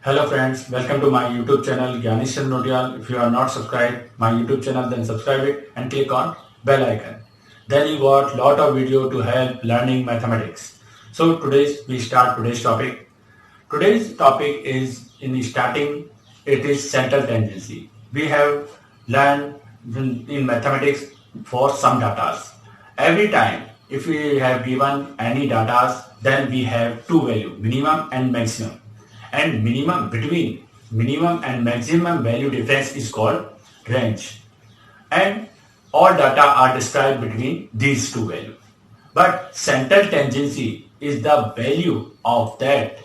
Hello friends, welcome to my YouTube channel Gyanish Notial. If you are not subscribed my YouTube channel, then subscribe it and click on bell icon. Then you got lot of video to help learning mathematics. So we start today's topic. Today's topic is in starting it is central tendency. We have learned in mathematics for some datas. Every time if we have given any datas, then we have two value, minimum and maximum, and minimum between minimum and maximum value difference is called range, and all data are described between these two values. But central tangency is the value of that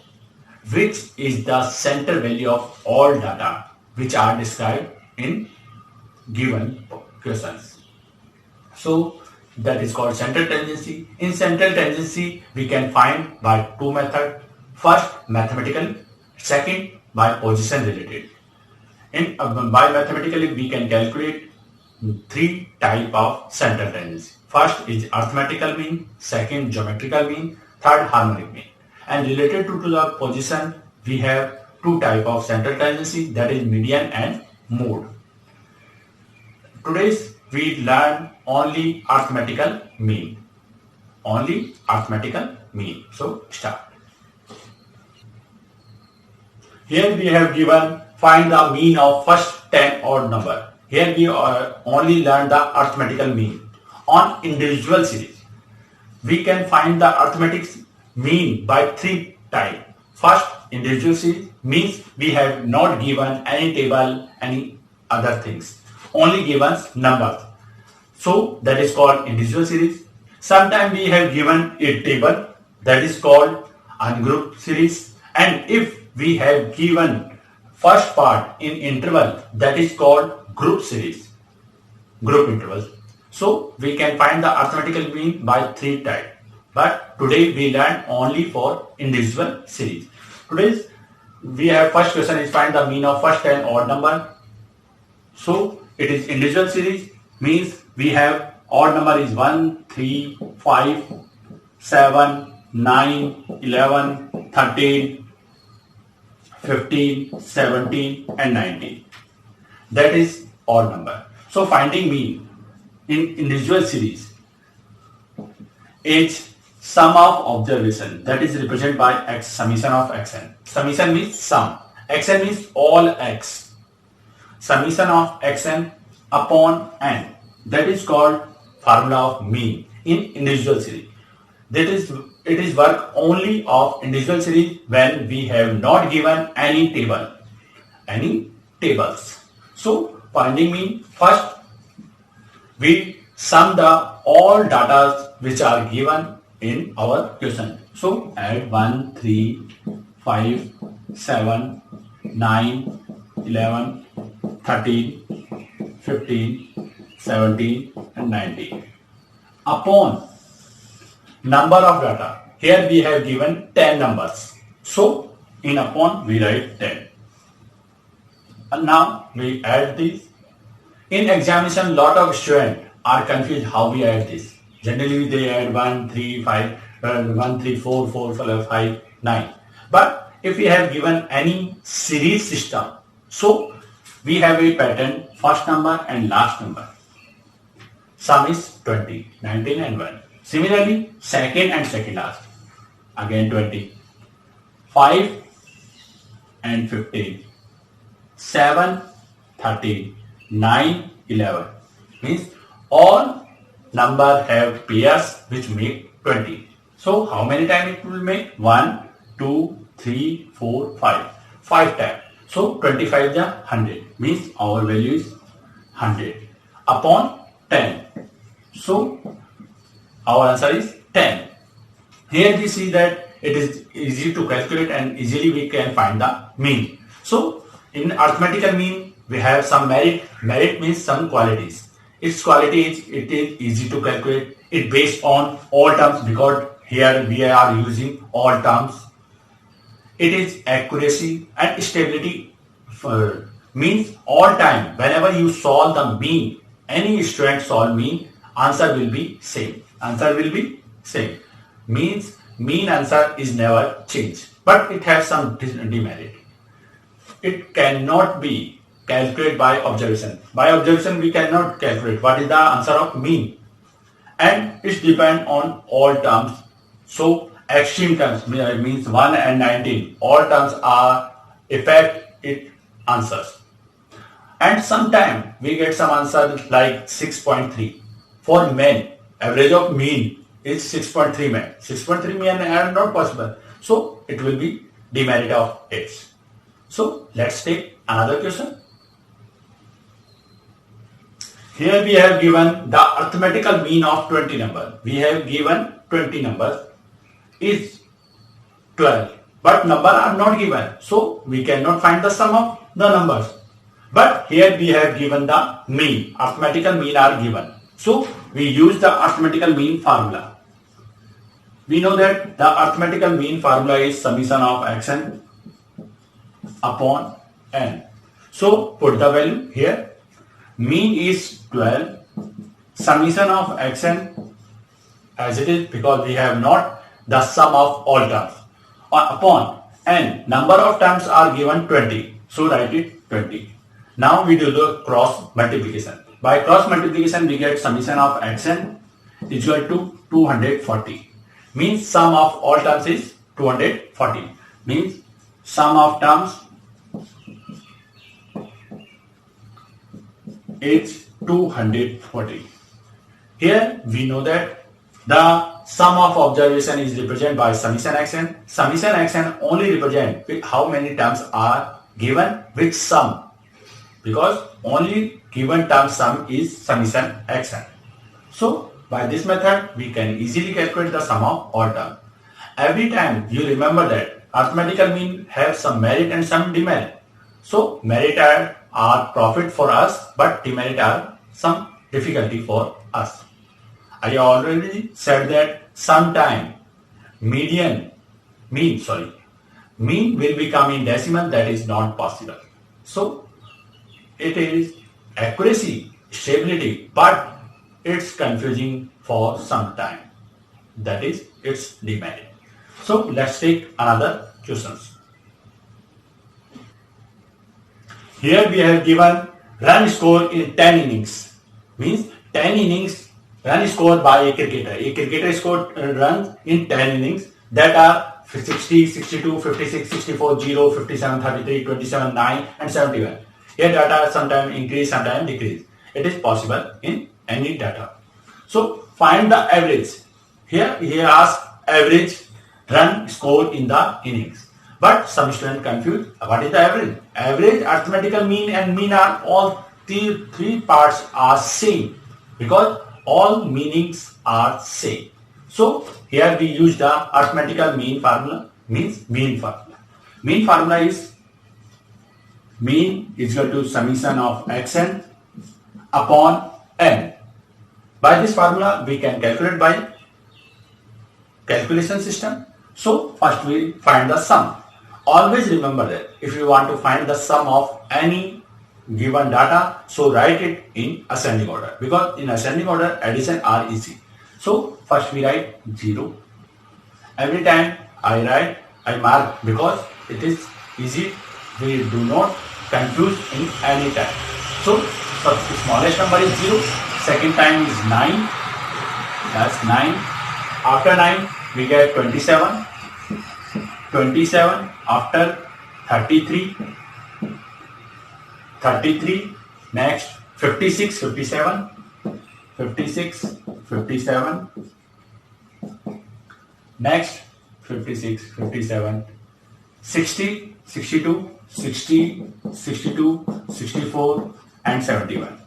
which is the center value of all data which are described in given questions. So that is called central tendency. In central tendency, we can find by two methods. First, mathematical. Second, by position related. By mathematically, we can calculate three type of central tendency. First is arithmetical mean. Second, geometrical mean. Third, harmonic mean. And related to the position, we have two type of central tendency, that is median and mode. Today we learn only arithmetical mean. Only arithmetical mean. So start. Here we have given find the mean of first 10 odd number. Here we only learn the arithmetical mean. On individual series, we can find the arithmetic mean by three types. First, individual series means we have not given any table, any other things, only given numbers. So that is called individual series. Sometimes we have given a table, that is called ungrouped series. And if we have given first part in interval, that is called group series, group intervals. So we can find the arithmetical mean by three types. But today we learn only for individual series. Today we have first question is find the mean of first 10 odd number. So it is individual series, means we have odd number is 1, 3, 5, 7, 9, 11, 13, 15, 17 and 19. That is odd number. So finding mean in individual series is sum of observation, that is represented by x, summation of xn. Summation means sum. Xn means all x. Summation of xn upon n. That is called formula of mean in individual series. That is, it is work only of individual series when we have not given any table, any tables. So finding mean, first we sum the all data which are given in our question. So add 1, 3, 5, 7, 9, 11, 13, 15, 17 and 19 upon number of data. Here we have given 10 numbers. So in upon we write 10. And now we add this. In examination, lot of students are confused how we add this. Generally they add 1, 3, 5, 1, 3, 4, 4, 5, 9. But if we have given any series system, so we have a pattern, first number and last number. Sum is 20, 19 and 1. Similarly, second and second last, again 20, 5 and 15, 7, 13, 9, 11. Means all number have pairs which make 20. So how many times it will make? 1, 2, 3, 4, 5. 5 times. So 25 is 100. Means our value is 100 upon 10. So our answer is 10. Here we see that it is easy to calculate and easily we can find the mean. So in arithmetical mean we have some merit. Merit means some qualities. Its quality is it is easy to calculate. It based on all terms because here we are using all terms. It is accuracy and stability. Means all time whenever you solve the mean, any student solve mean, answer will be same. Answer will be same. Means mean answer is never changed, but it has some demerit. it cannot be calculated by observation. By observation, we cannot calculate what is the answer of mean, and it depends on all terms. So extreme terms means 1 and 19. All terms are affect it answers. And sometimes we get some answer like 6.3. For men, average of mean is 6.3 men. 6.3 men are not possible. So it will be demerit of x. So let's take another question. Here we have given the arithmetical mean of 20 numbers. We have given 20 numbers is 12. But numbers are not given. So we cannot find the sum of the numbers. But here we have given the mean. Arithmetical mean are given. So we use the arithmetical mean formula. We know that the arithmetical mean formula is summation of xn upon n. So put the value here. Mean is 12. Summation of xn as it is because we have not the sum of all terms. Upon n, number of terms are given 20. So write it 20. Now we do the cross multiplication. By cross multiplication we get summation of xn is equal to 240. Means sum of all terms is 240. Means sum of terms is 240. Here we know that the sum of observation is represented by summation xn. Summation xn only represent how many terms are given with sum, because only given term sum is summation xn. So by this method we can easily calculate the sum of all terms. Every time you remember that arithmetical mean have some merit and some demerit. So merit are profit for us, but demerit are some difficulty for us. I already said that sometime mean will become in decimal. That is not possible. So it is accuracy, stability, but it's confusing for some time. That is its demerit. So let's take another questions. Here we have given run score in 10 innings. Means 10 innings run scored by a cricketer. A cricketer scored runs in 10 innings that are 60, 62, 56, 64, 0, 57, 33, 27, 9 and 71. Here data sometimes increase, sometimes decrease. It is possible in any data. So find the average. Here he asks average run score in the innings. But some students confused. What is the average? Average, arithmetical mean and mean are all three parts are same because all meanings are same. So here we use the arithmetical mean formula, means mean formula. Mean formula is mean is equal to summation of xn upon n. By this formula we can calculate by calculation system. So first we find the sum. Always remember that if you want to find the sum of any given data, so write it in ascending order, because in ascending order addition are easy. So first we write 0. Every time I mark because it is easy. We do not confuse in any time. So the smallest number is 0. Second time is 9. That's 9. After 9 we get 27. 27 after 33. 33. Next 56, 57. 56, 57. Next 56, 57. 60, 62, 60, 62, 64 and 71.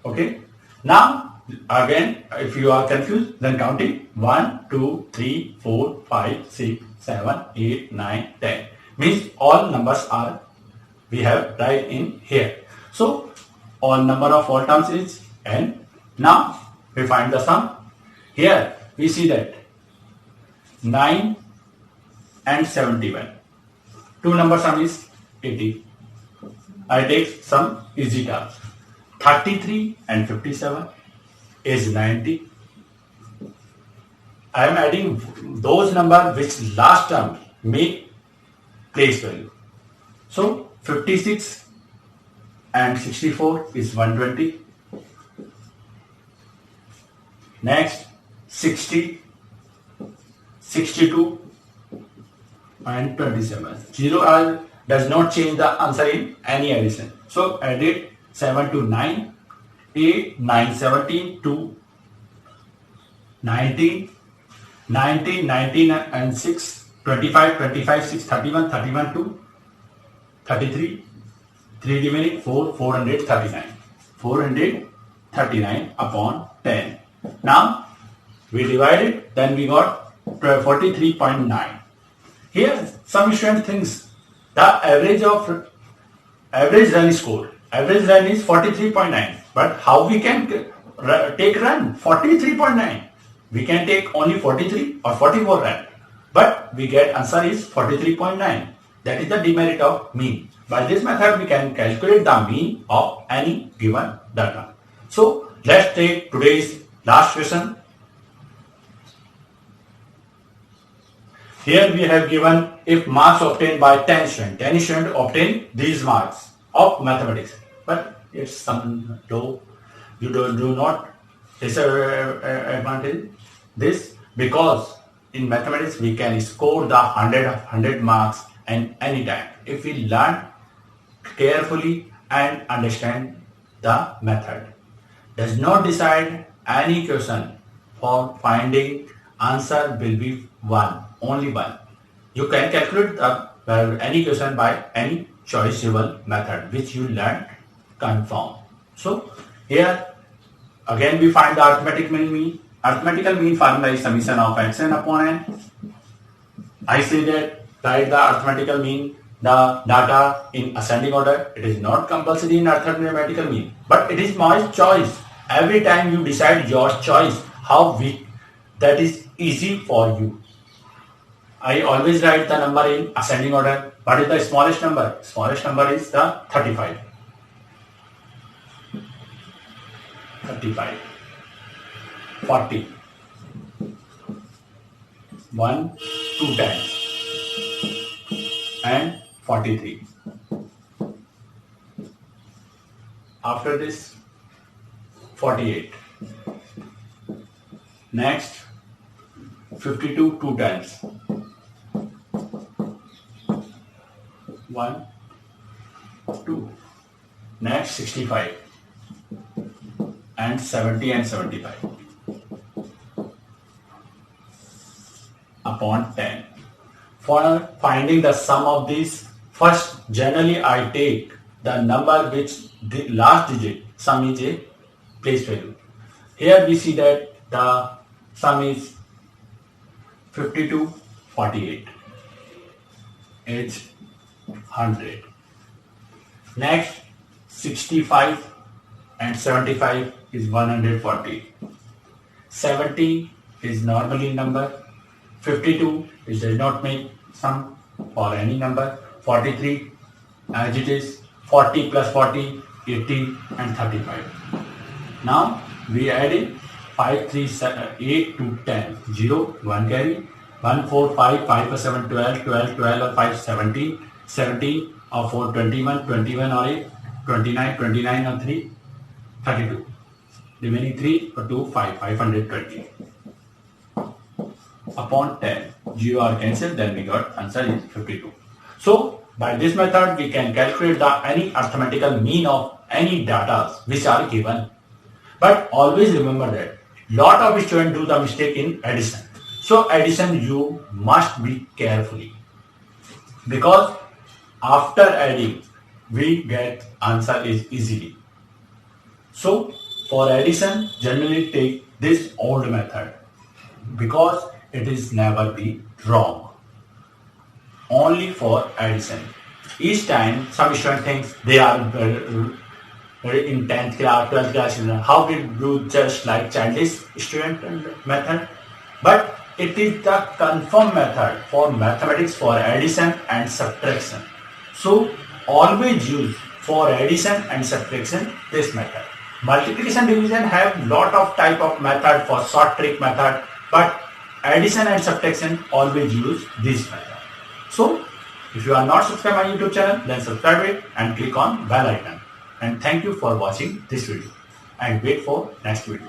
Okay. Now again, if you are confused, then counting 1, 2, 3, 4, 5, 6, 7, 8, 9, 10. Means all numbers are we have right in here. So all number of all terms is n. Now we find the sum. Here we see that 9 and 71. Two number sum is 80. I take some easy terms. 33 and 57 is 90. I am adding those numbers which last term make place value. So 56 and 64 is 120. Next 60, 62 and 27. 0 does not change the answer in any addition. So added 7 to 9, 8, 9, 17 to 19, 19, 19 and 6, 25, 25, 6, 31, 31 to 33, 3 remaining, 4, 439. 439 upon 10. Now we divide it, then we got 43.9. Here some student thinks the average run score. Average run is 43.9. But how we can take run 43.9? We can take only 43 or 44 run. But we get answer is 43.9. That is the demerit of mean. By this method we can calculate the mean of any given data. So let's take today's last question. Here we have given if marks obtained by 10 students obtain these marks of mathematics. But it's some low. You do not disadvantage this because in mathematics we can score the 100 marks and any time if we learn carefully and understand the method. Does not decide any question for finding answer will be one, only one. You can calculate any question by any choiceable method which you learn confirm. So here again we find the arithmetic mean. Arithmetical mean formula is summation of xn upon n. I say that write the arithmetical mean the data in ascending order. It is not compulsory in arithmetical mean, but it is my choice. Every time you decide your choice, how weak, that is easy for you. I always write the number in ascending order. What is the smallest number? Smallest number is the 35. 35. 40. 1, 2 times. And 43. After this, 48. Next, 52 2 times. 1, 2. Next, 65. And 70 and 75. Upon 10. For finding the sum of these, first generally I take the number which the last digit sum is a place value. Here we see that the sum is 52 48. It's 100. Next 65 and 75 is 140. 70 is normally number. 52 is does not make sum for any number. 43 as it is. 40 plus 40 80 and 35. Now we add in 5 3 7 8 to 10 0 1 carry 1 4 5 5 plus 7 12 12 12 or 5 17 17 or 4 21 21 or 8 29 29 or 3 32 remaining 3 or 2 5 520 upon 10 0 are cancelled, then we got answer is 52. So by this method we can calculate the any arithmetical mean of any data which are given. But always remember that lot of students do the mistake in addition. So addition you must be carefully because after adding we get answer is easily. So for addition generally take this old method because it is never be wrong. Only for addition. Each time some student thinks they are in 10th class, 12th class, how we do just like childish student method. But it is the confirmed method for mathematics for addition and subtraction. So always use for addition and subtraction this method. Multiplication division have lot of type of method for short trick method, but addition and subtraction always use this method. So If you are not subscribed my YouTube channel, then subscribe it and click on bell icon. And thank you for watching this video and wait for next video.